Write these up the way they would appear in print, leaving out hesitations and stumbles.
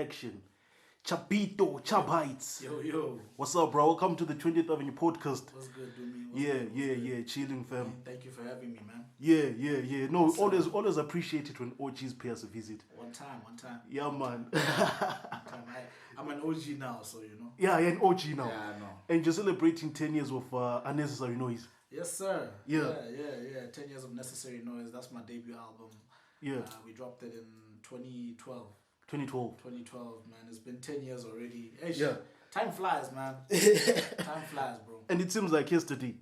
connection. Chubbito, Chubbites. Yo. What's up, bro? Welcome to the 20th Avenue podcast. What's good, Dumi? Yeah. Chilling, fam. Man, thank you for having me, man. Yeah. No, always appreciate it when OGs pay us a visit. One time. Yeah, man. I'm an OG now, so you know. Yeah, an OG now. Yeah, I know. And you're celebrating 10 years of Unnecessary Noise. Yes, sir. Yeah. 10 years of Necessary Noise. That's my debut album. Yeah. We dropped it in 2012. 2012, man. It's been 10 years already. Hey, yeah. Time flies, man. Time flies, bro. And it seems like yesterday.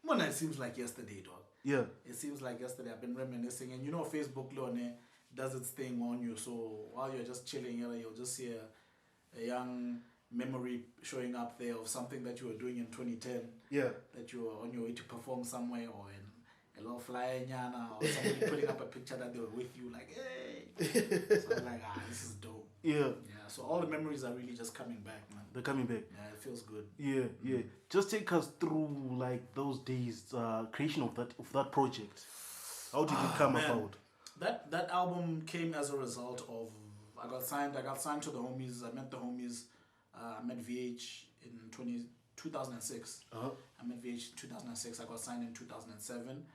Well, it seems like yesterday, dog. Yeah. It seems like yesterday. I've been reminiscing. And you know, Facebook, Leone, does its thing on you. So while you're just chilling, you'll just see a young memory showing up there of something that you were doing in 2010. Yeah. That you were on your way to perform somewhere, or in a little flyer nyana, or somebody putting up a picture that they were with you, like, hey. So I'm like, this is dope. Yeah. So all the memories are really just coming back, man. They're coming back. Yeah, it feels good. Yeah. Just take us through like those days, creation of that project. How did it come about? That album came as a result of I got signed to the homies. I met the homies. I met VH in 2006. I met VH 2006. I got signed in 2007.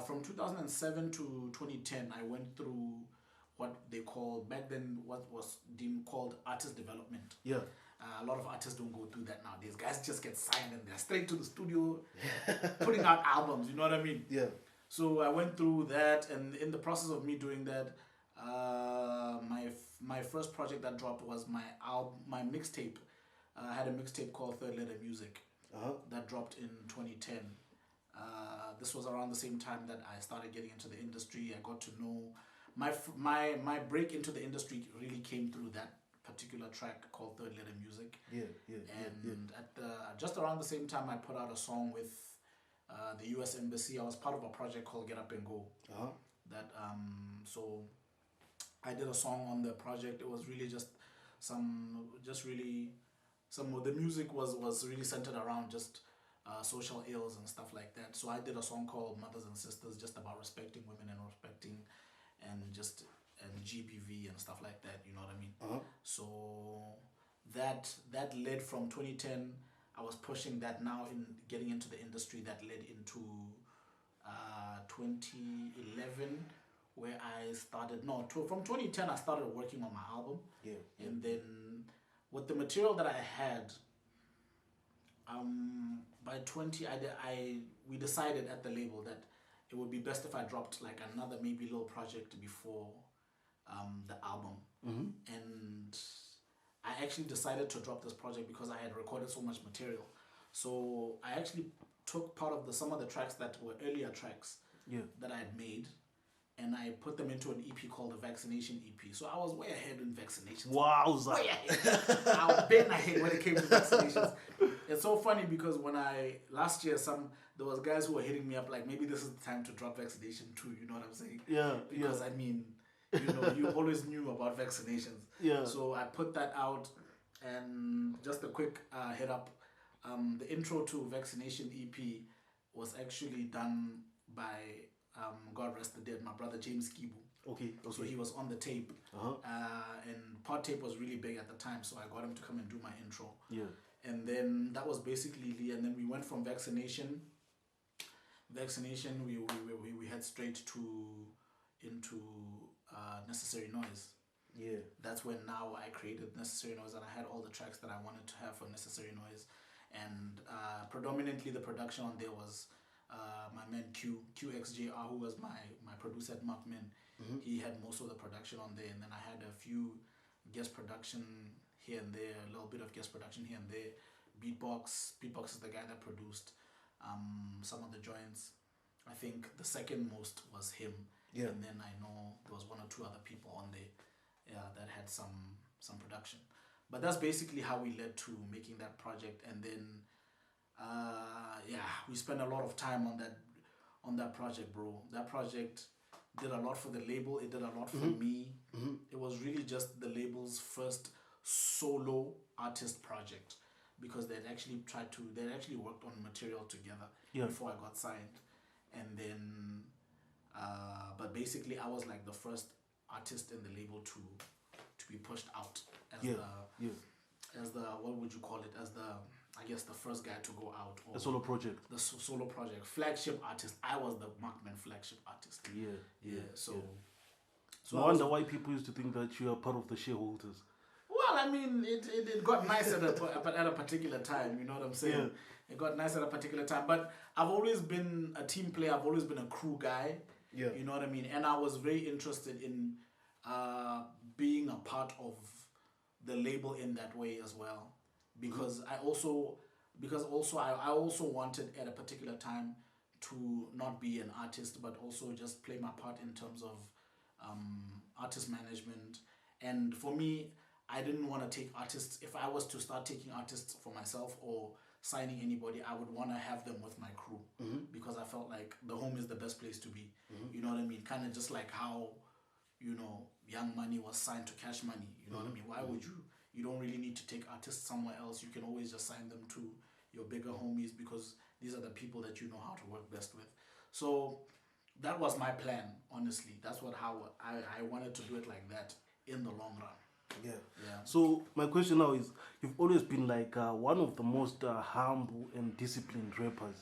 From 2007 to 2010, I went through what they called back then, what was deemed called artist development. Yeah. A lot of artists don't go through that nowadays. Guys just get signed and they're straight to the studio, putting out albums. You know what I mean? Yeah. So I went through that, and in the process of me doing that, my first project that dropped was my mixtape. I had a mixtape called Third Letter Music that dropped in 2010. This was around the same time that I started getting into the industry. I got to know my break into the industry really came through that particular track called Third Letter Music. At just around the same time, I put out a song with the U.S. Embassy. I was part of a project called Get Up and Go. So I did a song on the project. It was really the music was really centered around just social ills and stuff like that. So I did a song called Mothers and Sisters, just about respecting women and respecting and GBV and stuff like that. You know what I mean? So that led from 2010. I was pushing that now in getting into the industry. That led into 2011, where I started. From 2010 I started working on my album. And then with the material that I had, by 20 we decided at the label that it would be best if I dropped like another maybe little project before the album. And I actually decided to drop this project because I had recorded so much material. So I actually took part of some of the tracks that were earlier tracks that I had made, and I put them into an EP called the Vaccination EP. So I was way ahead in vaccinations. Wowza. Way ahead. I was been ahead when it came to vaccinations. It's so funny because last year there was guys who were hitting me up like, maybe this is the time to drop vaccination too. You know what I'm saying? Yeah. Because I mean, you always knew about vaccinations. Yeah. So I put that out, and just a quick head up. The intro to Vaccination EP was actually done by God rest the dead, my brother James Kibu. Okay. So he was on the tape, and Pod Tape was really big at the time, so I got him to come and do my intro. Yeah. And then that was basically and then we went from Vaccination, we head straight into Necessary Noise. Yeah. That's when now I created Necessary Noise, and I had all the tracks that I wanted to have for Necessary Noise. And predominantly the production on there was my man QXJR, who was my producer at Markman. He had most of the production on there, and then I had a few guest production here and there, a little bit of guest production here and there. Beatbox is the guy that produced some of the joints. I think the second most was him. And then I know there was one or two other people on there that had some production. But that's basically how we led to making that project. And then we spent a lot of time on that project, bro. That project did a lot for the label. It did a lot for me. It was really just the label's first solo artist project, because they'd actually worked on material together before I got signed. And then but basically I was like the first artist in the label to to be pushed out as as the what would you call it, as the, I guess, the first guy to go out, or a solo project. the solo project, flagship artist. I was the Markman flagship artist. So no wonder why people used to think that you are part of the shareholders. Well, I mean, it got nice at a particular time. You know what I'm saying? It got nice at a particular time. But I've always been a team player. I've always been a crew guy. Yeah. You know what I mean? And I was very interested in being a part of the label in that way as well, because I also wanted at a particular time to not be an artist, but also just play my part in terms of artist management. And for me, I didn't want to take artists. If I was to start taking artists for myself or signing anybody, I would want to have them with my crew, because I felt like the home is the best place to be. You know what I mean? Kind of just like how, you know, Young Money was signed to Cash Money. You know what I mean? Why would you? You don't really need to take artists somewhere else. You can always just sign them to your bigger homies, because these are the people that you know how to work best with. So that was my plan, honestly. That's how I wanted to do it like that in the long run. Yeah. So my question now is, you've always been like one of the most humble and disciplined rappers.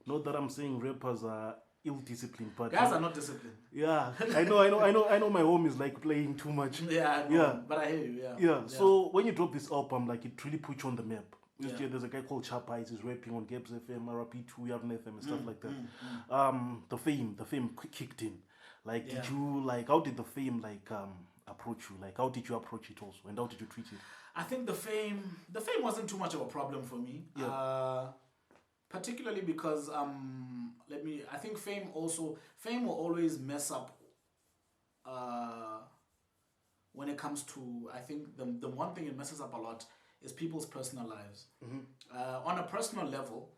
Not that I'm saying rappers are ill-disciplined, but guys are not disciplined. Yeah, I know. My home is like playing too much. Yeah, I know, but I hear you. Yeah. So when you drop this album, like, it really puts you on the map. There's a guy called Chubbito. He's rapping on Gabs FM, RP2, Yarn FM, and stuff like that. The fame kicked in. Like, did you how did the fame approach you? Like, how did you approach it also, and how did you treat it? I think the fame wasn't too much of a problem for me. Particularly because I think fame will always mess up when it comes to, I think the one thing it messes up a lot is people's personal lives. On a personal level,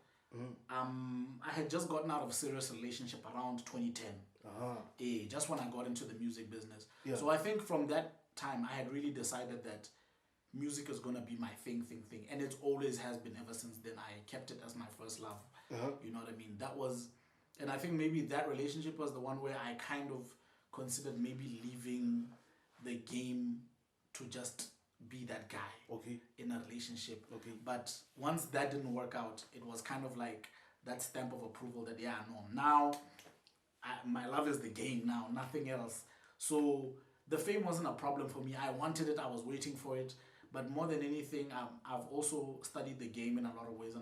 I had just gotten out of a serious relationship around 2010. Just when I got into the music business. So I think from that time I had really decided that music is gonna be my thing, and it always has been ever since then. I kept it as my first love. You know what I mean? And I think maybe that relationship was the one where I kind of considered maybe leaving the game to just be that guy in a relationship. But once that didn't work out, it was kind of like that stamp of approval that now my love is the game now, nothing else. So the fame wasn't a problem for me. I wanted it. I was waiting for it. But more than anything, I've also studied the game in a lot of ways,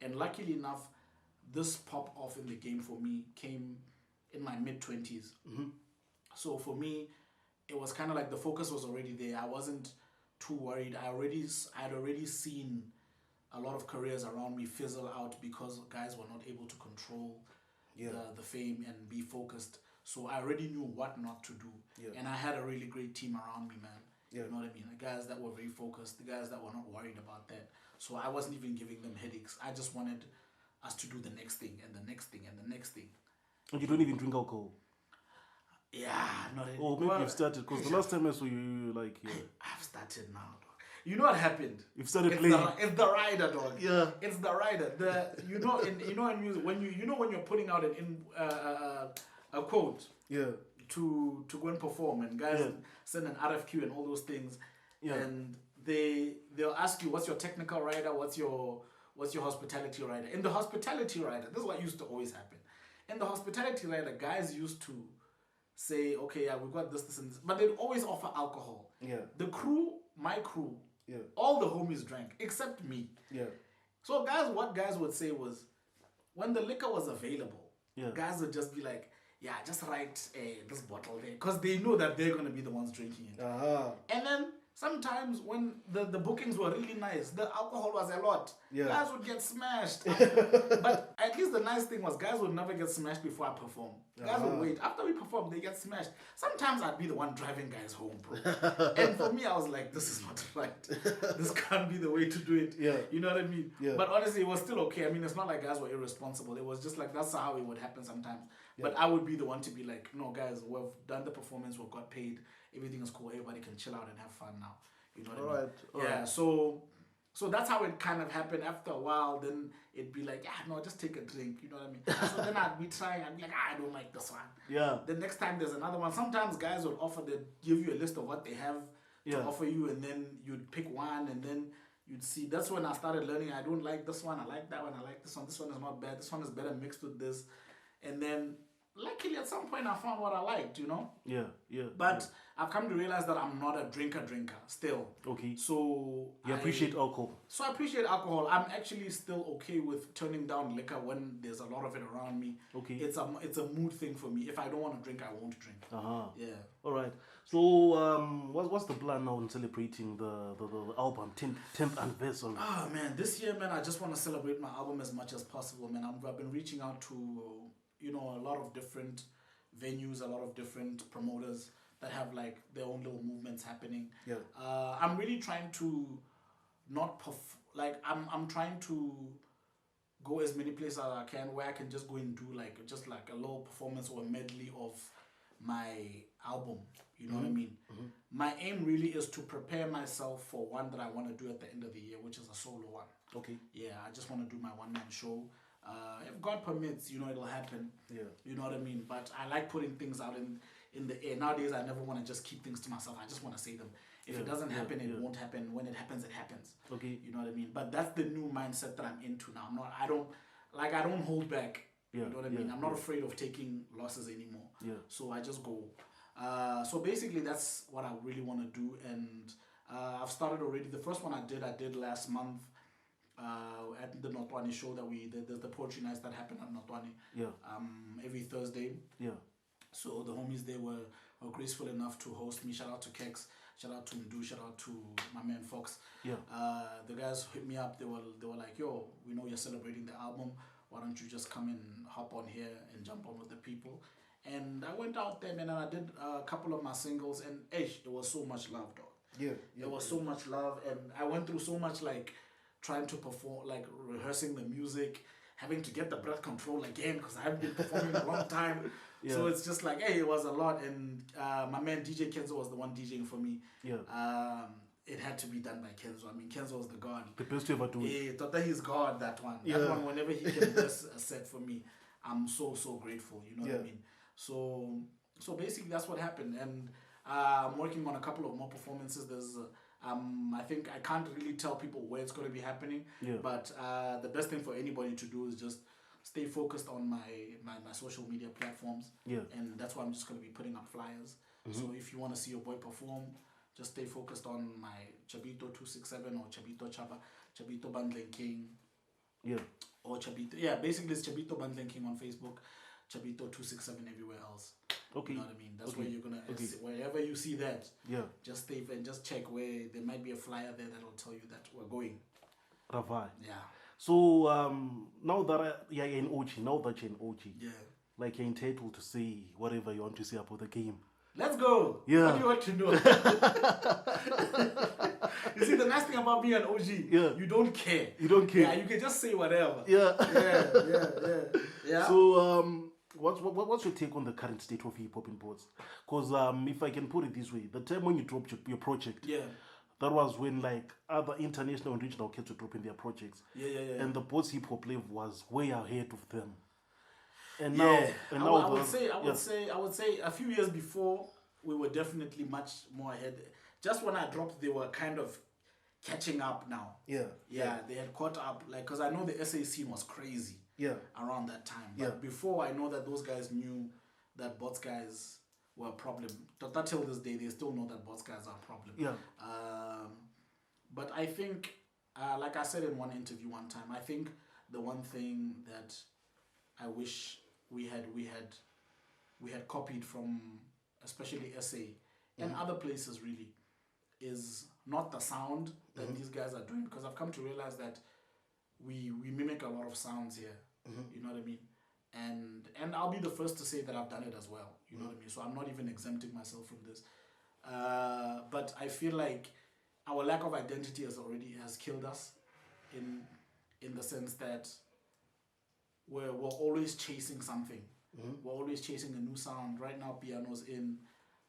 and luckily enough, this pop off in the game for me came in my mid-20s. So for me, it was kind of like the focus was already there. I wasn't too worried. I'd already seen a lot of careers around me fizzle out because guys were not able to control the fame and be focused. So I already knew what not to do, and I had a really great team around me, man. You know what I mean? The guys that were very focused, the guys that were not worried about that. So I wasn't even giving them headaches. I just wanted us to do the next thing and the next thing and the next thing. And you don't even drink alcohol? Yeah, not anymore. Oh, maybe you've started, because the last time I saw you, I've started now, dog. You know what happened? You've started playing. It's the rider, dog. Yeah. It's the rider. In music, when you're putting out a quote. To go and perform, and guys send an RFQ and all those things, and they'll ask you, what's your technical rider, what's your hospitality rider. In the hospitality rider, this is what used to always happen. In the hospitality rider, guys used to say, okay, we've got this and this, but they'd always offer alcohol. The crew, my crew, all the homies drank except me. So what guys would say was, when the liquor was available, guys would just be like, just write this bottle there, because they know that they're going to be the ones drinking it. And then sometimes when the bookings were really nice, the alcohol was a lot. Guys would get smashed. But at least the nice thing was, guys would never get smashed before I perform. Guys would wait. After we perform, they get smashed. Sometimes I'd be the one driving guys home, bro. And for me, I was like, this is not right. This can't be the way to do it. You know what I mean? But honestly, it was still okay. I mean, it's not like guys were irresponsible. It was just like, that's how it would happen sometimes. But I would be the one to be like, no, guys, we've done the performance, we've got paid, everything is cool, everybody can chill out and have fun now. You know what I mean? Right. So that's how it kind of happened. After a while, then it'd be like, just take a drink. You know what I mean? So then I'd be trying, I'd be like, I don't like this one. The next time there's another one. Sometimes guys would offer, they'd give you a list of what they have to offer you, and then you'd pick one, and then you'd see. That's when I started learning. I don't like this one. I like that one. I like this one. This one is not bad. This one is better mixed with this, and then luckily at some point I found what I liked. But I've come to realize that I'm not a drinker still. Okay. So you appreciate alcohol. So I appreciate alcohol. I'm actually still okay with turning down liquor when there's a lot of it around me. Okay. It's a mood thing for me. If I don't want to drink, I won't drink. Yeah. All right. So what's the plan now in celebrating the album 10th anniversary? Oh man, this year, man, I just want to celebrate my album as much as possible, man. I've been reaching out to a lot of different venues, a lot of different promoters that have like their own little movements happening. Yeah. I'm really trying to not I'm trying to go as many places as I can where I can just go and do like a little performance or a medley of my album. You know what I mean? Mm-hmm. My aim really is to prepare myself for one that I want to do at the end of the year, which is a solo one. Okay. Yeah, I just want to do my one-man show. If God permits, it'll happen. Yeah. You know what I mean? But I like putting things out in the air. Nowadays, I never want to just keep things to myself. I just want to say them. If it doesn't happen, it won't happen. When it happens, it happens. Okay. You know what I mean? But that's the new mindset that I'm into now. I don't hold back. Yeah. You know what I mean? I'm not afraid of taking losses anymore. Yeah. So I just go. So basically, that's what I really want to do. And I've started already. The first one I did last month. At the Notwani show that there's the poetry nights that happen at Notwani. Yeah. Every Thursday. Yeah. So the homies they were graceful enough to host me. Shout out to Kex. Shout out to Mdu. Shout out to my man Fox. Yeah. The guys hit me up. They were like, yo, we know you're celebrating the album. Why don't you just come and hop on here and jump on with the people? And I went out there, man, and I did a couple of my singles, and it was so much love, dog. Yeah. There was so much love, and I went through so much like trying to perform, like rehearsing the music, having to get the breath control again because I haven't been performing in a long time. Yeah. So it's just like, it was a lot. And my man DJ Kenzo was the one DJing for me. Yeah. It had to be done by Kenzo. I mean, Kenzo was the god. The best to ever do it. Yeah, Tata, he's god, that one. Yeah. That one, whenever he can bless a set for me, I'm so grateful. You know what I mean? So basically, that's what happened. And I'm working on a couple of more performances. There's I think I can't really tell people where it's going to be happening. Yeah. But the best thing for anybody to do is just stay focused on my social media platforms. Yeah. And that's why I'm just going to be putting up flyers. Mm-hmm. So if you want to see your boy perform, just stay focused on my Chubbito 267 or Chubbito Chaba, Chubbito Bundling King. Yeah. Or Chubbito. Yeah, basically it's Chubbito Bundling King on Facebook, Chubbito 267 everywhere else. Okay. You know what I mean? That's where you're gonna wherever you see that. Yeah. Just stay and just check where there might be a flyer there that'll tell you that we're going. Ravai. Yeah. So now that you're in OG, yeah, like you're entitled to say whatever you want to say about the game. Let's go. Yeah. What do you want to know? You see, the nice thing about being an OG, you don't care. You don't care. Yeah, you can just say whatever. Yeah. Yeah. So what's your take on the current state of hip hop in Bots? Because if I can put it this way, the time when you dropped your project, that was when like other international and regional kids were dropping their projects. Yeah. And the Bots hip hop level was way ahead of them. And now, I would say a few years before we were definitely much more ahead. Just when I dropped, they were kind of catching up now. Yeah, they had caught up. Like, cause I know the SA scene was crazy. Yeah, around that time. But before, I know that those guys knew that Bots guys were a problem. Till this day, they still know that Bots guys are a problem. Yeah. But I think, like I said in one interview one time, I think the one thing that I wish we had copied from especially SA and other places really is not the sound that these guys are doing, because I've come to realize that we mimic a lot of sounds here. You know what I mean? And I'll be the first to say that I've done it as well. You know what I mean? So I'm not even exempting myself from this. But I feel like our lack of identity has killed us in the sense that we're always chasing something. We're always chasing a new sound. Right now, piano's in.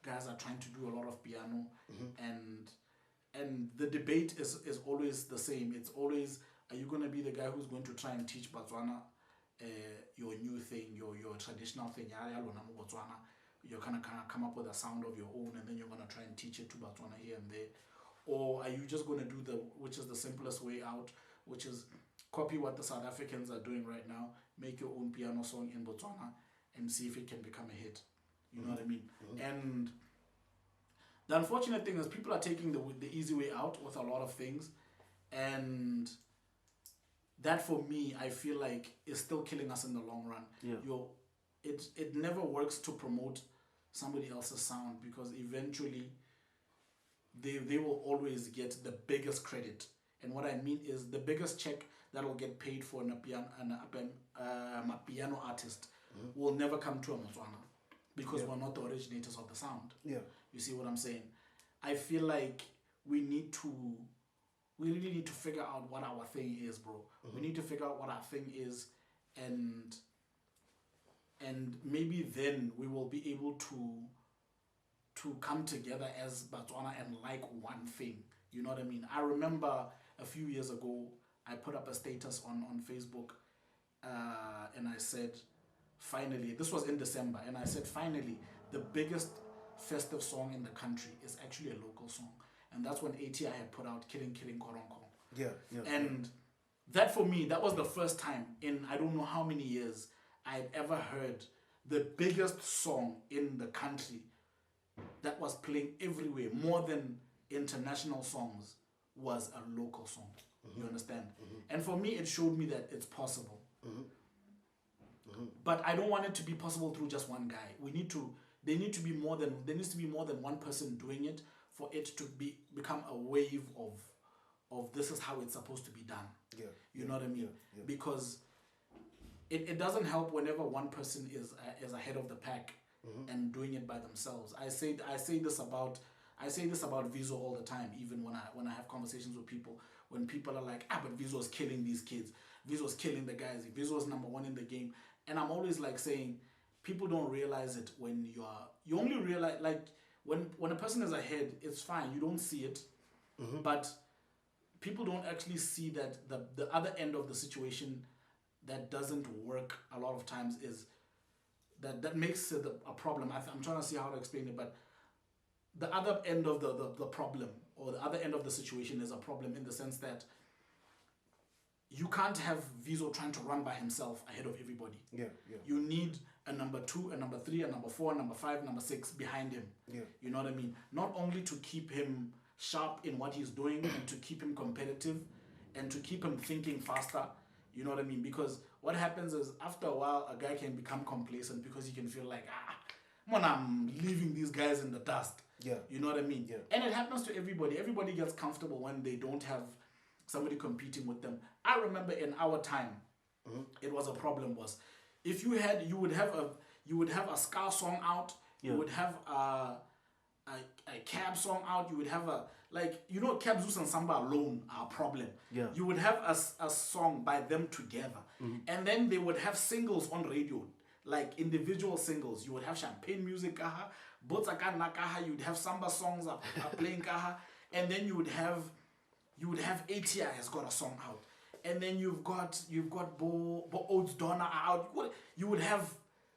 Guys are trying to do a lot of piano, and the debate is always the same. It's always, are you going to be the guy who's going to try and teach Botswana your new thing, your traditional thing, Botswana, you're gonna kind of come up with a sound of your own, and then you're gonna try and teach it to Botswana here and there? Or are you just gonna do which is the simplest way out, which is copy what the South Africans are doing right now, make your own piano song in Botswana, and see if it can become a hit? You know what I mean? And the unfortunate thing is people are taking the easy way out with a lot of things, and that for me, I feel like is still killing us in the long run. Yeah. It never works to promote somebody else's sound, because eventually they will always get the biggest credit. And what I mean is the biggest check that will get paid for an Amapiano artist will never come to a Botswana, because we're not the originators of the sound. Yeah. You see what I'm saying? I feel like we really need to figure out what our thing is, bro. We need to figure out what our thing is, and maybe then we will be able to come together as Botswana and like one thing. You know what I mean? I remember a few years ago, I put up a status on Facebook, and I said, finally, this was in December, and I said, finally, the biggest festive song in the country is actually a local song. And that's when A.T.I had put out Killing Koronko. Yeah. And that for me, that was the first time in I don't know how many years I'd ever heard the biggest song in the country that was playing everywhere, more than international songs, was a local song. You understand? And for me, it showed me that it's possible. But I don't want it to be possible through just one guy. There needs to be more than one person doing it for it to become a wave of this is how it's supposed to be done. You know what I mean? Because it doesn't help whenever one person is ahead of the pack and doing it by themselves. I say this about Veezo all the time, even when I have conversations with people, when people are like, but Veezo is killing these kids, Veezo is killing the guys, Veezo is number one in the game. And I'm always like saying, people don't realize it when you only realize, like, when a person is ahead, it's fine, you don't see it, but people don't actually see that the other end of the situation that doesn't work a lot of times is that makes it a problem. I'm trying to see how to explain it, but the other end of the problem, or the other end of the situation, is a problem in the sense that you can't have Veezo trying to run by himself ahead of everybody. You need a number 2, a number 3, a number 4, a number 5, number 6 behind him. You know what I mean? Not only to keep him sharp in what he's doing and to keep him competitive and to keep him thinking faster. You know what I mean? Because what happens is, after a while, a guy can become complacent because he can feel like, man, I'm leaving these guys in the dust. You know what I mean? And it happens to everybody. Everybody gets comfortable when they don't have somebody competing with them. I remember in our time, it was a problem was, if you would have a ska song out, you would have a Cab song out, you would have Cab Zeus and Samba alone are a problem. You would have a song by them together. And then they would have singles on radio, like individual singles. You would have champagne music, Botswana, you'd have Samba songs are playing, and then you would have A.T.I has got a song out. And then you've got Bo Oates Donna out. You would have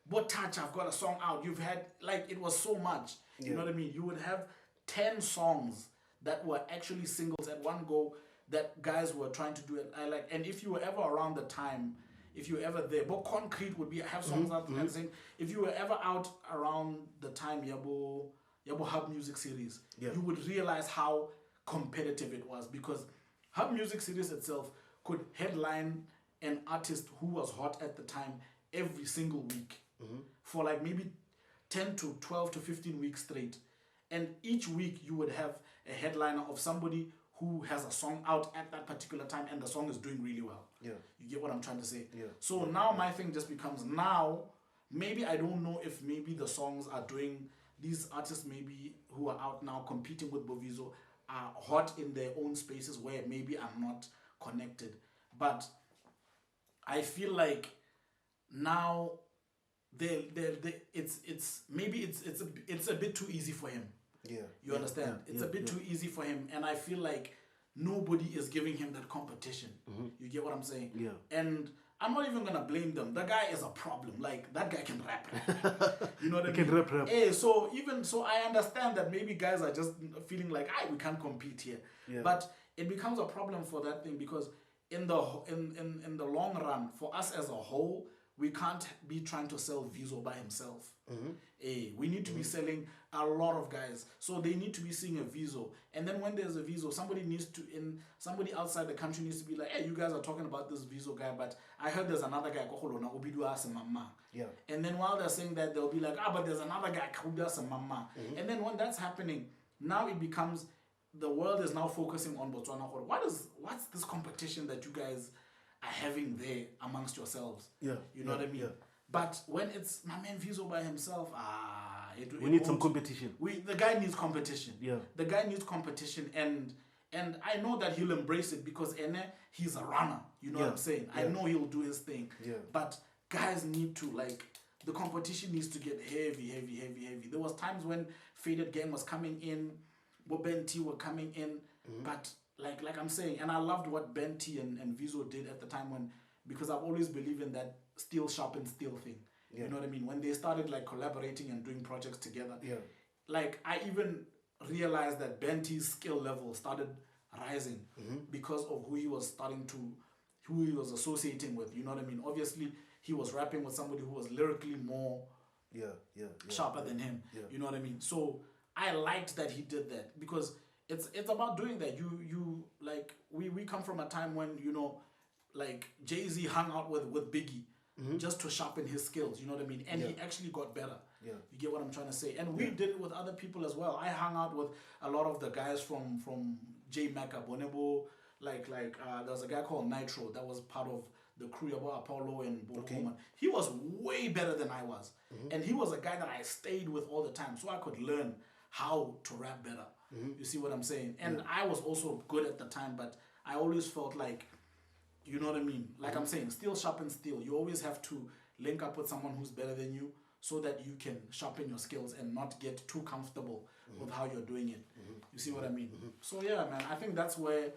Bo Touch, I've got a song out. You've had, like, it was so much. You know what I mean? You would have 10 songs that were actually singles at one go that guys were trying to do it. And if you were ever around the time, if you were ever there, Bo Concrete would have songs out and saying, if you were ever out around the time Yabo Hub Music Series, you would realize how competitive it was, because Hub Music Series itself could headline an artist who was hot at the time every single week for like maybe 10 to 12 to 15 weeks straight. And each week you would have a headliner of somebody who has a song out at that particular time, and the song is doing really well. You get what I'm trying to say? So now my thing just becomes, now, maybe I don't know if maybe the songs are doing, these artists maybe who are out now competing with Bovizo are hot in their own spaces where maybe I'm not connected. But I feel like now it's a bit too easy for him. You understand? It's a bit too easy for him, and I feel like nobody is giving him that competition. You get what I'm saying? And I'm not even gonna blame them. The guy is a problem. Like that guy can rap. You know what I mean? He can rap. So even so, I understand that maybe guys are just feeling like, we can't compete here. Yeah. But it becomes a problem for that thing because in the long run, for us as a whole, we can't be trying to sell Veezo by himself. We need to be selling a lot of guys. So they need to be seeing a Veezo. And then when there's a Veezo, somebody outside the country needs to be like, hey, you guys are talking about this Veezo guy, but I heard there's another guy, Yeah. and then while they're saying that, they'll be like, but there's another guy, and then when that's happening, now it becomes, the world is now focusing on Botswana. What's this competition that you guys are having there amongst yourselves? Yeah. You know what I mean? Yeah. But when it's my man Veezo by himself, we need some competition. The guy needs competition. Yeah. The guy needs competition, and I know that he'll embrace it because he's a runner. You know what I'm saying? I know he'll do his thing. Yeah. But guys need to, like, the competition needs to get heavy. There was times when Faded Gang was coming in, Ben T were coming in, but like I'm saying, and I loved what Ben T and Veezo did at the time because I've always believed in that steel sharpens steel thing. Yeah. You know what I mean? When they started like collaborating and doing projects together, like I even realized that Ben T's skill level started rising because of who he was associating with. You know what I mean? Obviously, he was rapping with somebody who was lyrically more sharper than him. Yeah. You know what I mean? So I liked that he did that because it's about doing that. You like we come from a time when, you know, like Jay-Z hung out with Biggie just to sharpen his skills, you know what I mean? And he actually got better. Yeah. You get what I'm trying to say? And we did it with other people as well. I hung out with a lot of the guys from J Mecca, Bonebo, like there was a guy called Nitro that was part of the crew about Apollo and Bobo. He was way better than I was. And he was a guy that I stayed with all the time so I could learn how to rap better. You see what I'm saying? And I was also good at the time, but I always felt like, you know what I mean? Like I'm saying, steel sharpens steel. You always have to link up with someone who's better than you so that you can sharpen your skills and not get too comfortable with how you're doing it. You see what I mean? So yeah, man, I think that's where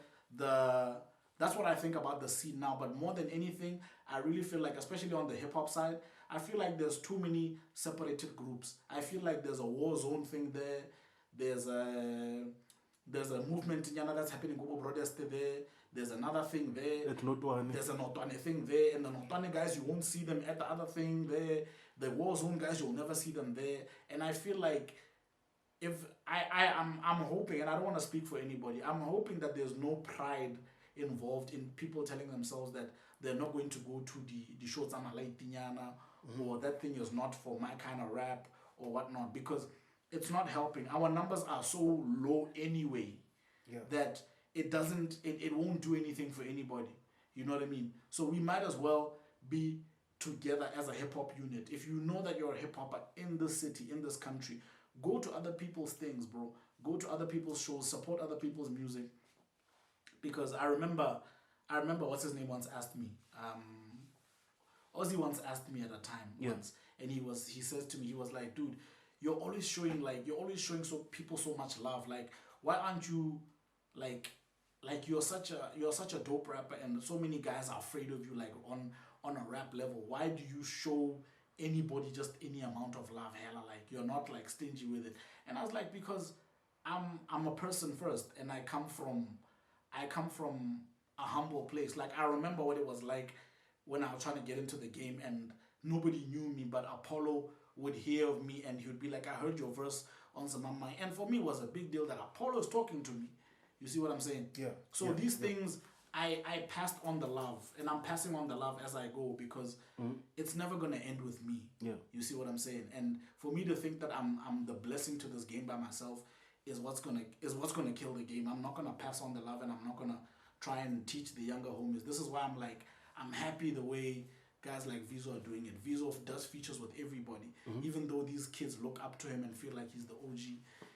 that's what I think about the scene now. But more than anything, I really feel like, especially on the hip hop side, I feel like there's too many separated groups. I feel like there's a war zone thing there. There's a movement in Yana that's happening. Gobo protest there. There's another thing there. There's a Notwane thing there. And the Notwane guys, you won't see them at the other thing there. The war zone guys, you'll never see them there. And I feel like if I'm hoping, and I don't want to speak for anybody, I'm hoping that there's no pride involved in people telling themselves that they're not going to go to the shows or that thing is not for my kind of rap or whatnot, because it's not helping. Our numbers are so low anyway that it won't do anything for anybody. You know what I mean? So we might as well be together as a hip-hop unit. If you know that you're a hip-hopper in this city, in this country, go to other people's things, bro. Go to other people's shows, support other people's music. Because I remember what's his name once asked me, Ozzy once asked me at a time once, and he says to me, he was like, dude, you're always showing so people so much love. Like, why aren't you like you're such a dope rapper and so many guys are afraid of you, like on a rap level. Why do you show anybody just any amount of love? Hella, like you're not like stingy with it. And I was like, because I'm a person first, and I come from a humble place. Like I remember what it was like when I was trying to get into the game and nobody knew me, but Apollo would hear of me and he would be like, I heard your verse on Zamama. And for me, it was a big deal that Apollo is talking to me. You see what I'm saying? Yeah. So these things, I passed on the love, and I'm passing on the love as I go, because it's never going to end with me. Yeah. You see what I'm saying? And for me to think that I'm the blessing to this game by myself is what's gonna kill the game. I'm not gonna pass on the love, and I'm not gonna try and teach the younger homies. This is why I'm happy the way guys like Veezo are doing it. Veezo does features with everybody. Even though these kids look up to him and feel like he's the OG,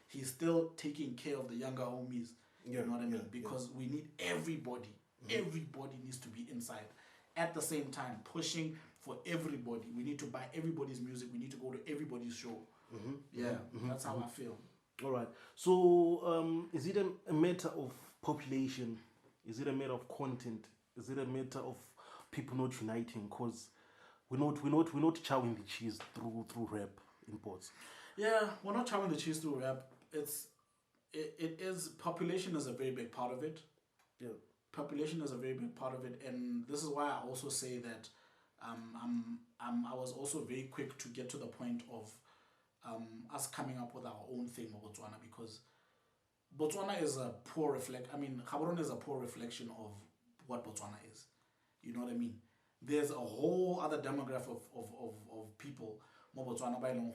he's still taking care of the younger homies. You know what I mean? Because we need everybody. Everybody needs to be inside. At the same time, pushing for everybody. We need to buy everybody's music. We need to go to everybody's show. That's how I feel. All right. So, is it a matter of population? Is it a matter of content? Is it a matter of people not uniting because we're not chowing the cheese through rap in Bots. Yeah, we're not chowing the cheese through rap. It is population is a very big part of it. Yeah. Population is a very big part of it, and this is why I also say that I was also very quick to get to the point of us coming up with our own thing of Botswana, because Botswana is a poor Gaborone is a poor reflection of what Botswana is. You know what I mean? There's a whole other demographic of people mo Botswana ba e leng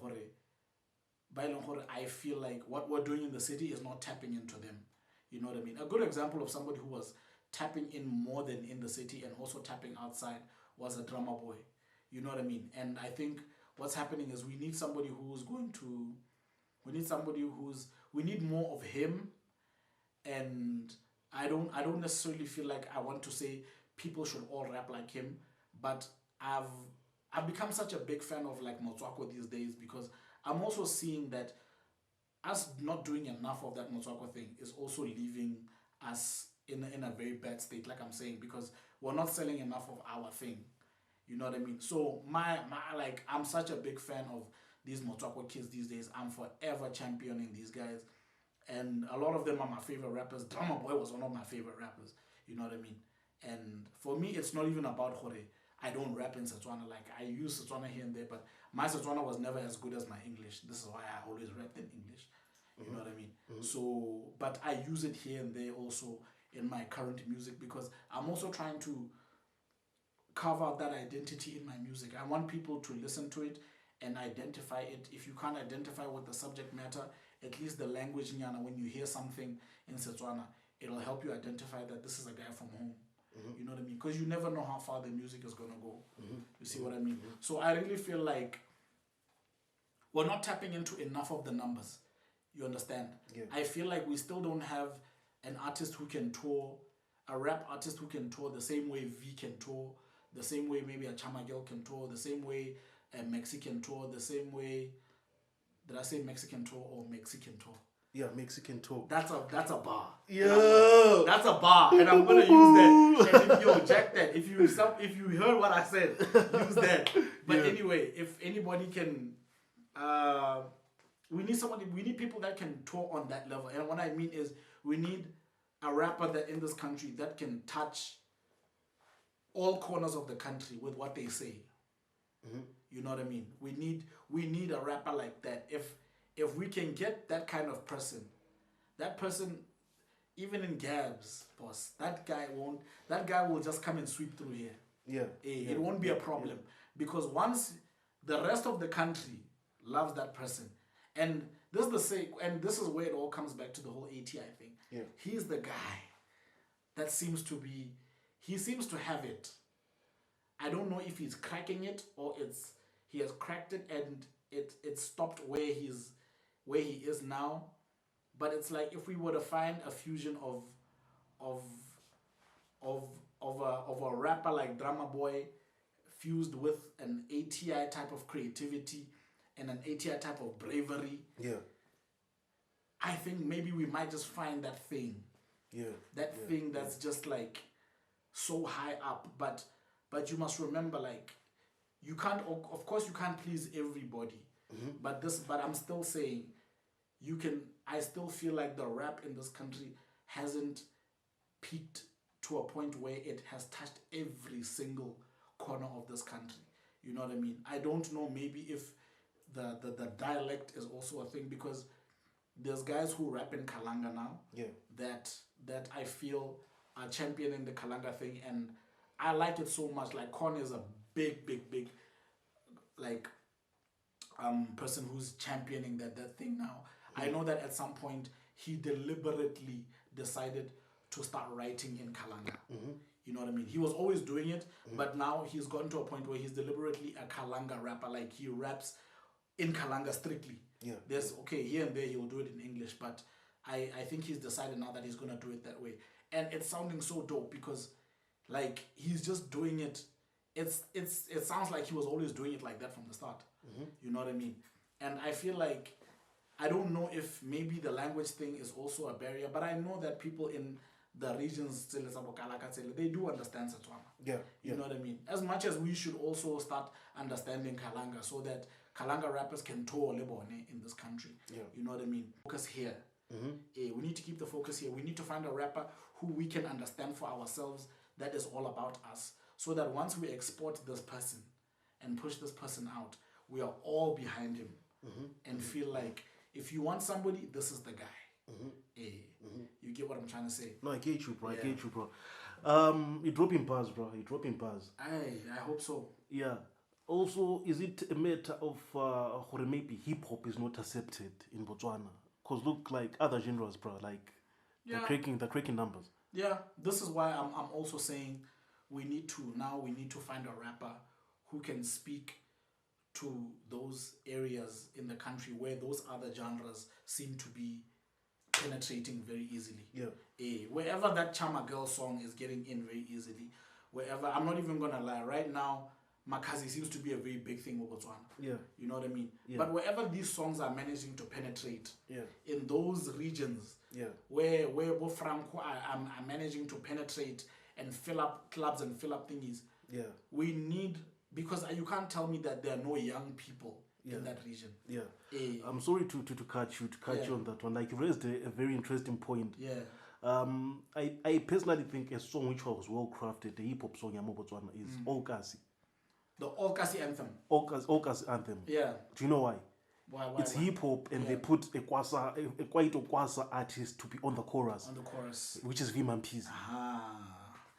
gore I feel like what we're doing in the city is not tapping into them. You know what I mean? A good example of somebody who was tapping in more than in the city and also tapping outside was a drummer boy. You know what I mean? And I think what's happening is we need somebody we need more of him. And I don't necessarily feel like I want to say people should all rap like him, but I've become such a big fan of like Motswako these days, because I'm also seeing that us not doing enough of that Motswako thing is also leaving us in a very bad state, like I'm saying, because we're not selling enough of our thing. You know what I mean? So my I'm such a big fan of these Motswako kids these days. I'm forever championing these guys. And a lot of them are my favorite rappers. Drummer Boy was one of my favorite rappers. You know what I mean? And for me, it's not even about Hore. I don't rap in Setswana. Like, I use Setswana here and there, but my Setswana was never as good as my English. This is why I always rapped in English. You know what I mean? So, but I use it here and there also in my current music, because I'm also trying to carve out that identity in my music. I want people to listen to it and identify it. If you can't identify with the subject matter, at least the language nyana, when you hear something in Setswana, it'll help you identify that this is a guy from home. You know what I mean? Because you never know how far the music is going to go. You see what I mean? So I really feel like we're not tapping into enough of the numbers. You understand? Yeah. I feel like we still don't have an artist who can tour, a rap artist who can tour the same way V can tour, the same way maybe a Chamagel can tour, the same way a Mexican tour, the same way... Did I say Mexican tour or Mexican tour? Yeah, Mexican tour. That's a bar. Yeah. That's a bar, and I'm gonna use that. And if jack that. If you heard what I said, use that. But anyway, if anybody can, we need people that can tour on that level. And what I mean is, we need a rapper that in this country that can touch all corners of the country with what they say. You know what I mean? We need a rapper like that. If we can get that kind of person, even in Gabs, boss, that guy will just come and sweep through here. It won't be a problem, because once the rest of the country loves that person, and this is where it all comes back to the whole A.T.I thing. He's the guy that seems to have it. I don't know if he's cracking it or he has cracked it and it stopped where he is now. But it's like if we were to find a fusion of a rapper like Drama Boy fused with an A.T.I type of creativity and an A.T.I type of bravery. I think maybe we might just find that thing. Thing that's just like so high up, but you must remember, like, you can't, of course you can't please everybody, but I'm still saying I still feel like the rap in this country hasn't peaked to a point where it has touched every single corner of this country. You know what I mean? I don't know, maybe if the dialect is also a thing, because there's guys who rap in Kalanga now that I feel are championing the Kalanga thing, and I like it so much. Like, Con is a big like person who's championing that thing now. I know that at some point he deliberately decided to start writing in Kalanga. You know what I mean? He was always doing it, but now he's gotten to a point where he's deliberately a Kalanga rapper. Like, he raps in Kalanga strictly. There's here and there he'll do it in English, but I think he's decided now that he's gonna do it that way. And it's sounding so dope, because like, he's just doing it. It sounds like he was always doing it like that from the start. You know what I mean? And I feel like, I don't know if maybe the language thing is also a barrier, but I know that people in the regions, they do understand Setswana. Yeah. You know what I mean? As much as we should also start understanding Kalanga so that Kalanga rappers can tour Lebone in this country. Yeah. You know what I mean? Focus here. We need to keep the focus here. We need to find a rapper who we can understand for ourselves that is all about us. So that once we export this person and push this person out, we are all behind him and feel like if you want somebody, this is the guy. You get what I'm trying to say? No, I get you, bro. I get you, bro. You drop in bars, bro. You drop in bars. I hope so. Yeah. Also, is it a matter of maybe hip hop is not accepted in Botswana? Because look, like other genres, bro, like they're cracking numbers. Yeah, this is why I'm also saying we need to find a rapper who can speak to those areas in the country where those other genres seem to be penetrating very easily. Yeah. Wherever that Chama Girl song is getting in very easily, wherever, I'm not even gonna lie, right now Makazi seems to be a very big thing in Botswana. Yeah. You know what I mean? Yeah. But wherever these songs are managing to penetrate, in those regions, where Franco are managing to penetrate and fill up clubs and fill up thingies, we need, because you can't tell me that there are no young people in that region. Yeah. I'm sorry to cut you on that one. Like you raised a very interesting point. Yeah. I personally think a song which was well crafted, the hip hop song in Botswana is Okasi. The Okasi anthem. Okasi anthem. Yeah. Do you know why? Why? It's hip hop, and they put a quite Kwasa artist to be on the chorus. On the chorus. Which is Vimampizi.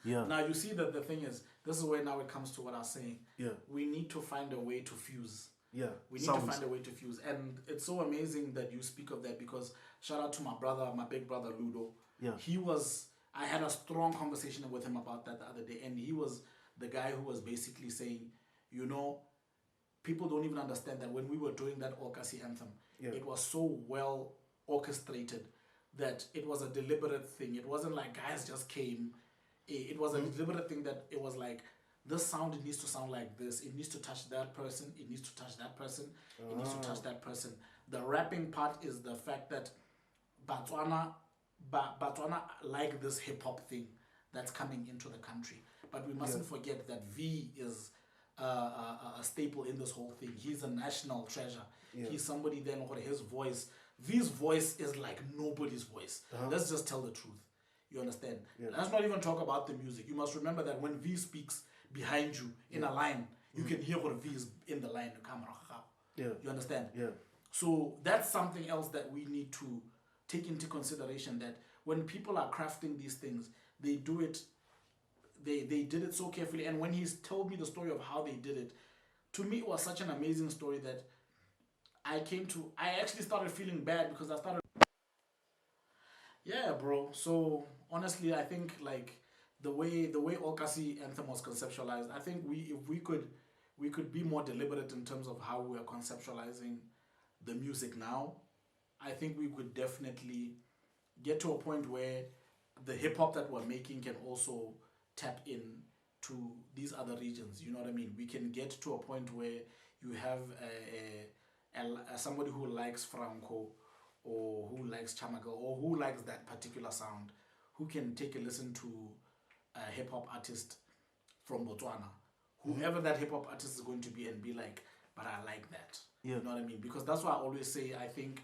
Yeah. Now you see that the thing is, this is where now it comes to what I was saying. Yeah. We need to find a way to fuse. Yeah. We need to find a way to fuse. And it's so amazing that you speak of that, because shout out to my brother, my big brother Ludo. Yeah. I had a strong conversation with him about that the other day, and he was the guy who was basically saying, you know, people don't even understand that when we were doing that Okasi anthem, it was so well orchestrated that it was a deliberate thing. It wasn't like guys just came. It was a deliberate thing that it was like, this sound, it needs to sound like this. It needs to touch that person. It needs to touch that person. It needs to touch that person. The rapping part is the fact that Botswana like this hip hop thing that's coming into the country. But we mustn't forget that V is a staple in this whole thing. He's a national treasure. He's somebody then what his voice, V's voice is like nobody's voice. Let's just tell the truth. You understand? Let's not even talk about the music. You must remember that when V speaks behind you in a line, you can hear what V is in the line. You understand? Yeah. So that's something else that we need to take into consideration, that when people are crafting these things, they do it, they did it so carefully. And when he's told me the story of how they did it, to me it was such an amazing story that I actually started feeling bad, because I started, bro. So honestly, I think like the way Okasi anthem was conceptualized, I think if we could be more deliberate in terms of how we are conceptualizing the music now, I think we could definitely get to a point where the hip hop that we're making can also tap in to these other regions. You know what I mean? We can get to a point where you have somebody who likes Franco, or who likes Chamagal, or who likes that particular sound, who can take a listen to a hip hop artist from Botswana, whoever that hip hop artist is going to be, and be like, but I like that. You know what I mean? Because that's why I always say, I think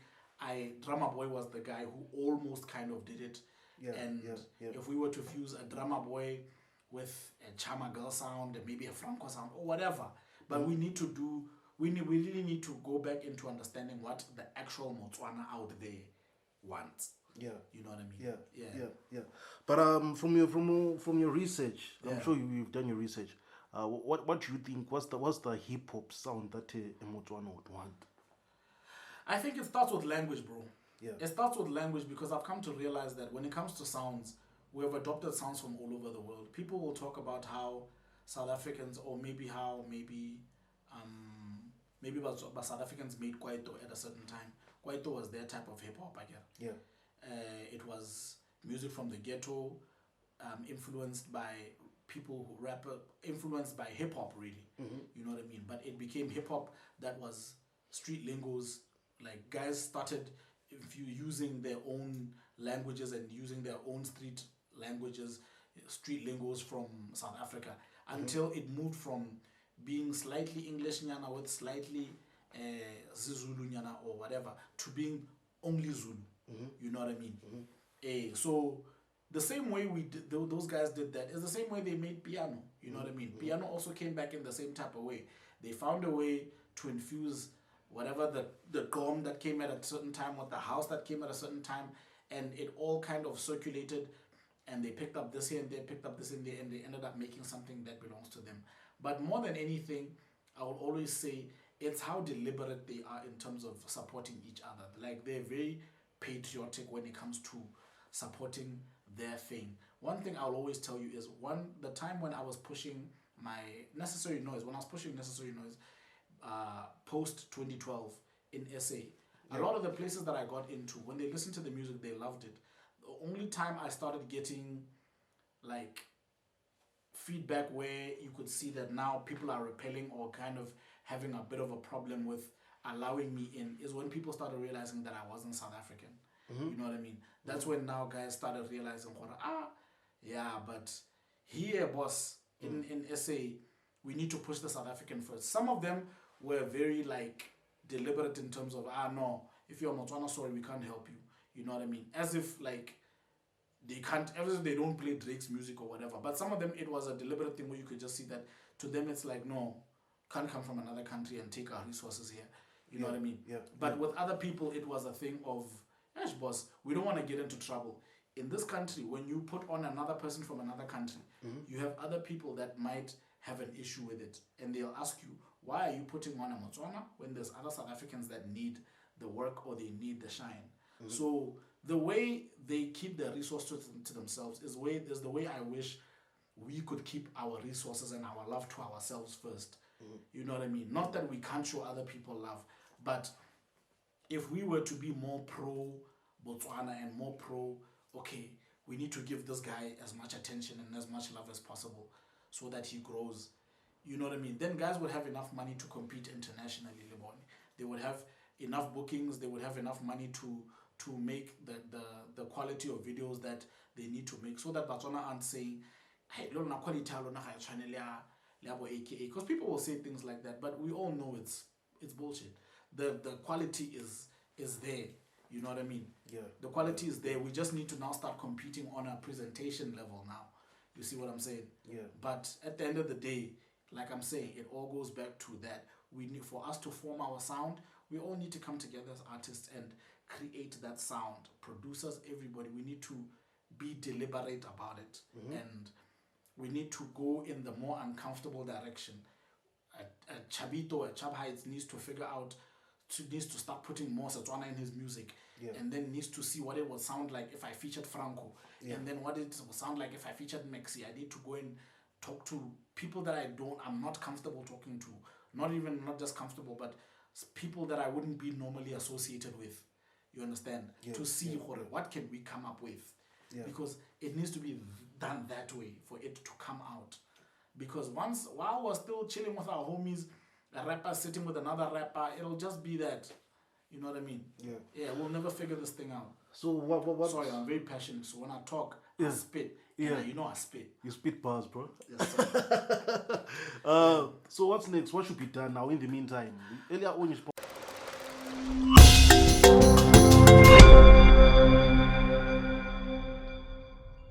Drama Boy was the guy who almost kind of did it. If we were to fuse a Drama Boy with a Chama Girl sound and maybe a Franco sound or whatever, but we really need to go back into understanding what the actual Botswana out there wants. You know what I mean? Yeah. But from your research, I'm sure you've done your research. What do you think? What's the hip hop sound that a Botswana would want? I think it starts with language, bro. Yeah. It starts with language, because I've come to realize that when it comes to sounds, we have adopted sounds from all over the world. People will talk about how South Africans, or maybe South Africans made Kwaito at a certain time. Kwaito was their type of hip hop, I guess. Yeah. It was music from the ghetto, influenced by people who rap, influenced by hip hop, really. You know what I mean? But it became hip hop that was street lingos. Like guys started using their own languages and using their own street languages, street lingos from South Africa, until it moved from being slightly English nyana with slightly Zulu nyana or whatever to being only Zulu. You know what I mean? So the same way we did, those guys did that is the same way they made piano. You know what I mean? Piano also came back in the same type of way. They found a way to infuse whatever the gom that came at a certain time with the house that came at a certain time, and it all kind of circulated, and they picked up this here and they picked up this in there, and they ended up making something that belongs to them. But more than anything, I will always say it's how deliberate they are in terms of supporting each other. Like, they're very patriotic when it comes to supporting their thing. One thing I'll always tell you is the time when I was pushing my Necessary Noise, post 2012 in SA, a lot of the places that I got into, when they listened to the music, they loved it. The only time I started getting like feedback where you could see that now people are repelling or kind of having a bit of a problem with allowing me in is when people started realizing that I wasn't South African. You know what I mean? That's when now guys started realizing, but here, boss, in SA, we need to push the South African first. Some of them were very like deliberate in terms of, no, if you're Botswana, sorry, we can't help you. You know what I mean? As if like as if they don't play Drake's music or whatever. But some of them, it was a deliberate thing where you could just see that to them it's like, no, can't come from another country and take our resources here. You know what I mean? But with other people, it was a thing of, gosh, boss, we don't want to get into trouble. In this country, when you put on another person from another country, you have other people that might have an issue with it. And they'll ask you, why are you putting on a Botswana when there's other South Africans that need the work or they need the shine? So the way they keep their resources to themselves is the way I wish we could keep our resources and our love to ourselves first. You know what I mean? Not that we can't show other people love, but if we were to be more pro Botswana and more pro, okay, we need to give this guy as much attention and as much love as possible so that he grows. You know what I mean? Then guys would have enough money to compete internationally, Leboni. They would have enough bookings, they would have enough money to make the quality of videos that they need to make, so that Botswana aren't saying, hey, AKA, because people will say things like that, but we all know it's bullshit. The quality is there. You know what I mean? The quality is there. We just need to now start competing on a presentation level now. You see what I'm saying? But at the end of the day, like I'm saying, it all goes back to that. We need, for us to form our sound, we all need to come together as artists and create that sound. Producers, everybody, we need to be deliberate about it. And we need to go in the more uncomfortable direction. Chubbito, Chubb Heights needs to figure out, needs to start putting more Setswana in his music, and then needs to see what it would sound like if I featured Franco, and then what it would sound like if I featured Maxi. I need to go and talk to people that I'm not comfortable talking to, not just comfortable, but people that I wouldn't be normally associated with. You understand? To see what can we come up with, because it needs to be done that way for it to come out. Because while we're still chilling with our homies, a rapper sitting with another rapper, it'll just be that. You know what I mean? We'll never figure this thing out. So what? Sorry, I'm very passionate. So when I talk, I spit. You know I spit. You spit bars, bro. Yes, sir. So what's next? What should be done now in the meantime? Earlier on, you spoke